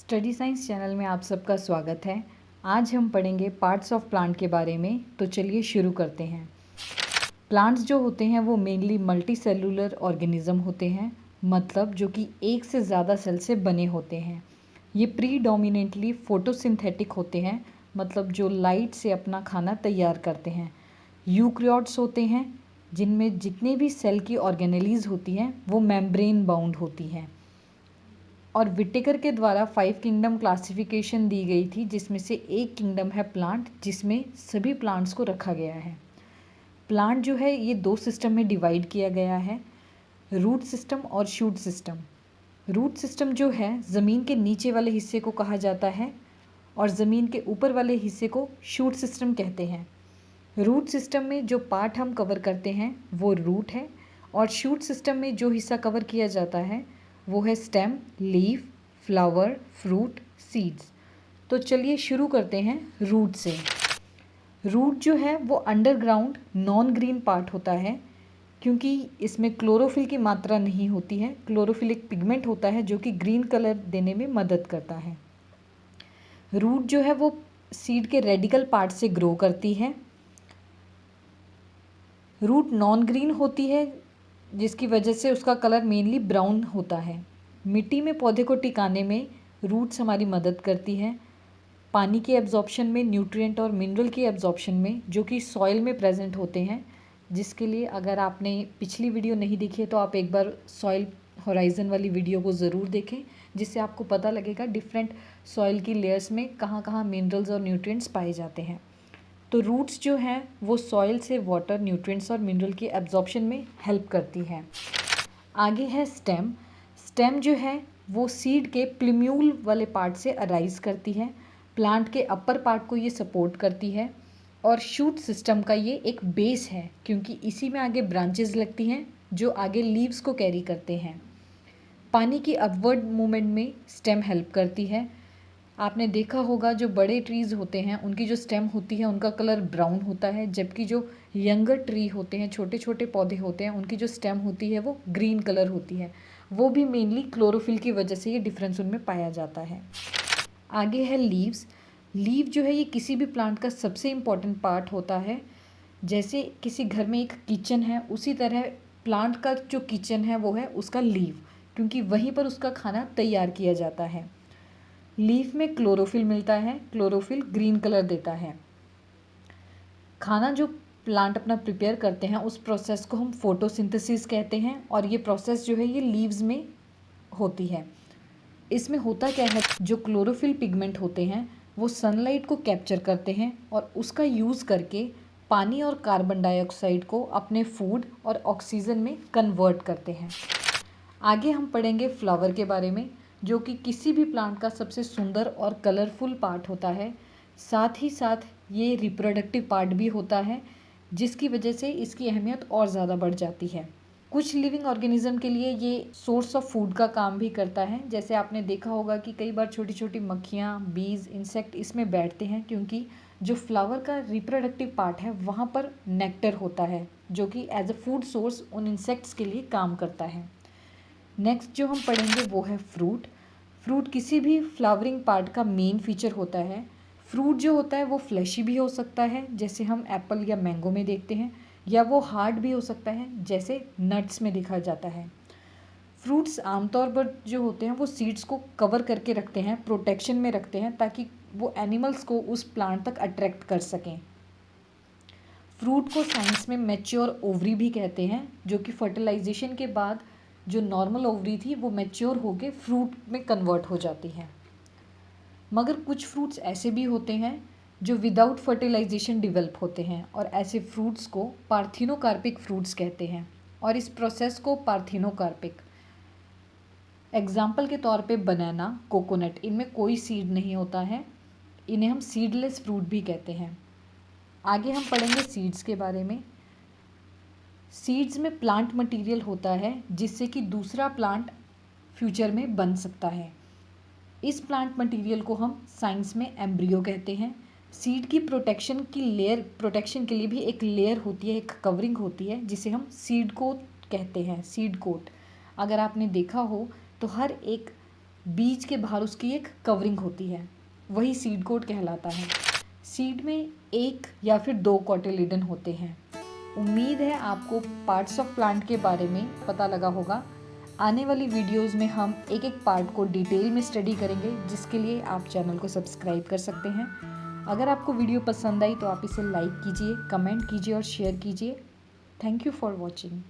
Study science channel में आप सबका स्वागत है। आज हम पढ़ेंगे पार्ट्स ऑफ प्लांट के बारे में। तो चलिए शुरू करते हैं। प्लांट्स जो होते हैं वो मेनली मल्टी सेलुलर ऑर्गेनिज्म होते हैं, मतलब जो कि एक से ज़्यादा सेल से बने होते हैं। ये प्रीडोमिनेंटली फोटोसिंथेटिक होते हैं, मतलब जो लाइट से अपना खाना तैयार करते हैं। यूकैरियोट्स होते हैं जिनमें जितने भी सेल की ऑर्गेनेलीज होती हैं वो मेम्ब्रेन बाउंड होती हैं। और विटेकर के द्वारा 5 किंगडम क्लासिफिकेशन दी गई थी, जिसमें से एक किंगडम है प्लांट, जिसमें सभी प्लांट्स को रखा गया है। प्लांट जो है ये 2 सिस्टम में डिवाइड किया गया है, रूट सिस्टम और शूट सिस्टम। रूट सिस्टम जो है ज़मीन के नीचे वाले हिस्से को कहा जाता है और ज़मीन के ऊपर वाले हिस्से को शूट सिस्टम कहते हैं। रूट सिस्टम में जो पार्ट हम कवर करते हैं वो रूट है, और शूट सिस्टम में जो हिस्सा कवर किया जाता है वो है stem, leaf, flower, fruit, seeds. तो चलिए शुरू करते हैं रूट से। रूट जो है वो अंडरग्राउंड नॉन ग्रीन पार्ट होता है, क्योंकि इसमें क्लोरोफिल की मात्रा नहीं होती है। क्लोरोफिल एक पिगमेंट होता है जो कि ग्रीन कलर देने में मदद करता है। रूट जो है वो सीड के रेडिकल पार्ट से ग्रो करती है। रूट नॉन ग्रीन होती है, जिसकी वजह से उसका कलर मेनली ब्राउन होता है। मिट्टी में पौधे को टिकाने में रूट्स हमारी मदद करती हैं। पानी के एब्जॉर्प्शन में, न्यूट्रिएंट और मिनरल के एब्जॉर्प्शन में, जो कि सॉइल में प्रेजेंट होते हैं, जिसके लिए अगर आपने पिछली वीडियो नहीं देखी है तो आप एक बार सॉइल होराइजन वाली वीडियो को ज़रूर देखें, जिससे आपको पता लगेगा डिफरेंट सॉइल की लेयर्स में कहाँ कहाँ मिनरल्स और न्यूट्रिएंट्स पाए जाते हैं। तो रूट्स जो हैं वो सॉइल से वाटर, न्यूट्रिएंट्स और मिनरल के एब्जॉर्प्शन में हेल्प करती हैं। आगे है स्टेम। स्टेम जो है वो सीड के प्लूम्यूल वाले पार्ट से अराइज करती है। प्लांट के अपर पार्ट को ये सपोर्ट करती है। और शूट सिस्टम का ये एक बेस है, क्योंकि इसी में आगे ब्रांचेस लगती हैं जो आगे लीव्स को कैरी करते हैं। पानी की अपवर्ड मूवमेंट में स्टेम हेल्प करती है। आपने देखा होगा जो बड़े ट्रीज़ होते हैं उनकी जो स्टेम होती है उनका कलर ब्राउन होता है, जबकि जो यंगर ट्री होते हैं, छोटे छोटे पौधे होते हैं, उनकी जो स्टेम होती है वो ग्रीन कलर होती है। वो भी मेनली क्लोरोफिल की वजह से ये डिफरेंस उनमें पाया जाता है। आगे है लीव्स। लीव जो है ये किसी भी प्लांट का सबसे इम्पॉर्टेंट पार्ट होता है। जैसे किसी घर में एक किचन है, उसी तरह प्लांट का जो किचन है वो है उसका लीव, क्योंकि वहीं पर उसका खाना तैयार किया जाता है। लीफ में क्लोरोफिल मिलता है, क्लोरोफिल ग्रीन कलर देता है। खाना जो प्लांट अपना प्रिपेयर करते हैं उस प्रोसेस को हम फोटोसिंथेसिस कहते हैं, और ये प्रोसेस जो है ये लीव्स में होती है। इसमें होता क्या है, जो क्लोरोफिल पिगमेंट होते हैं वो सनलाइट को कैप्चर करते हैं और उसका यूज़ करके पानी और कार्बन डाइऑक्साइड को अपने फूड और ऑक्सीजन में कन्वर्ट करते हैं। आगे हम पढ़ेंगे फ्लावर के बारे में, जो कि किसी भी प्लांट का सबसे सुंदर और कलरफुल पार्ट होता है। साथ ही साथ ये रिप्रोडक्टिव पार्ट भी होता है, जिसकी वजह से इसकी अहमियत और ज़्यादा बढ़ जाती है। कुछ लिविंग ऑर्गेनिज्म के लिए ये सोर्स ऑफ फूड का काम भी करता है। जैसे आपने देखा होगा कि कई बार छोटी छोटी मक्खियाँ, बीज, इंसेक्ट इसमें बैठते हैं, क्योंकि जो फ्लावर का रिप्रोडक्टिव पार्ट है वहाँ पर नेक्टर होता है, जो कि एज अ फूड सोर्स उन इंसेक्ट्स के लिए काम करता है। नेक्स्ट जो हम पढ़ेंगे वो है फ्रूट। फ्रूट किसी भी फ्लावरिंग पार्ट का मेन फीचर होता है। फ्रूट जो होता है वो फ्लैशी भी हो सकता है, जैसे हम एप्पल या मैंगो में देखते हैं, या वो हार्ड भी हो सकता है, जैसे नट्स में देखा जाता है। फ्रूट्स आमतौर पर जो होते हैं वो सीड्स को कवर करके रखते हैं, प्रोटेक्शन में रखते हैं, ताकि वो एनिमल्स को उस प्लांट तक अट्रैक्ट कर सकें। फ्रूट को साइंस में मैच्योर ओवरी भी कहते हैं, जो कि फर्टिलाइजेशन के बाद जो नॉर्मल ओवरी थी वो मैच्योर होके फ्रूट में कन्वर्ट हो जाती है। मगर कुछ फ्रूट्स ऐसे भी होते हैं जो विदाउट फर्टिलाइजेशन डेवलप होते हैं, और ऐसे फ्रूट्स को पार्थिनोकार्पिक फ्रूट्स कहते हैं, और इस प्रोसेस को पार्थिनोकार्पिक। एग्जाम्पल के तौर पे बनाना, कोकोनट, इनमें कोई सीड नहीं होता है, इन्हें हम सीडलेस फ्रूट भी कहते हैं। आगे हम पढ़ेंगे सीड्स के बारे में। सीड्स में प्लांट मटेरियल होता है जिससे कि दूसरा प्लांट फ्यूचर में बन सकता है। इस प्लांट मटेरियल को हम साइंस में एम्ब्रियो कहते हैं। सीड की प्रोटेक्शन के लिए भी एक लेयर होती है, एक कवरिंग होती है, जिसे हम सीड कोट कहते हैं, सीड कोट। अगर आपने देखा हो तो हर एक बीज के बाहर उसकी एक कवरिंग होती है, वही सीड कोट कहलाता है। सीड में 1 या फिर 2 कोटिलीडन होते हैं। उम्मीद है आपको पार्ट्स ऑफ प्लांट के बारे में पता लगा होगा। आने वाली वीडियोस में हम एक एक पार्ट को डिटेल में स्टडी करेंगे, जिसके लिए आप चैनल को सब्सक्राइब कर सकते हैं। अगर आपको वीडियो पसंद आई तो आप इसे लाइक कीजिए, कमेंट कीजिए और शेयर कीजिए। Thank you for watching.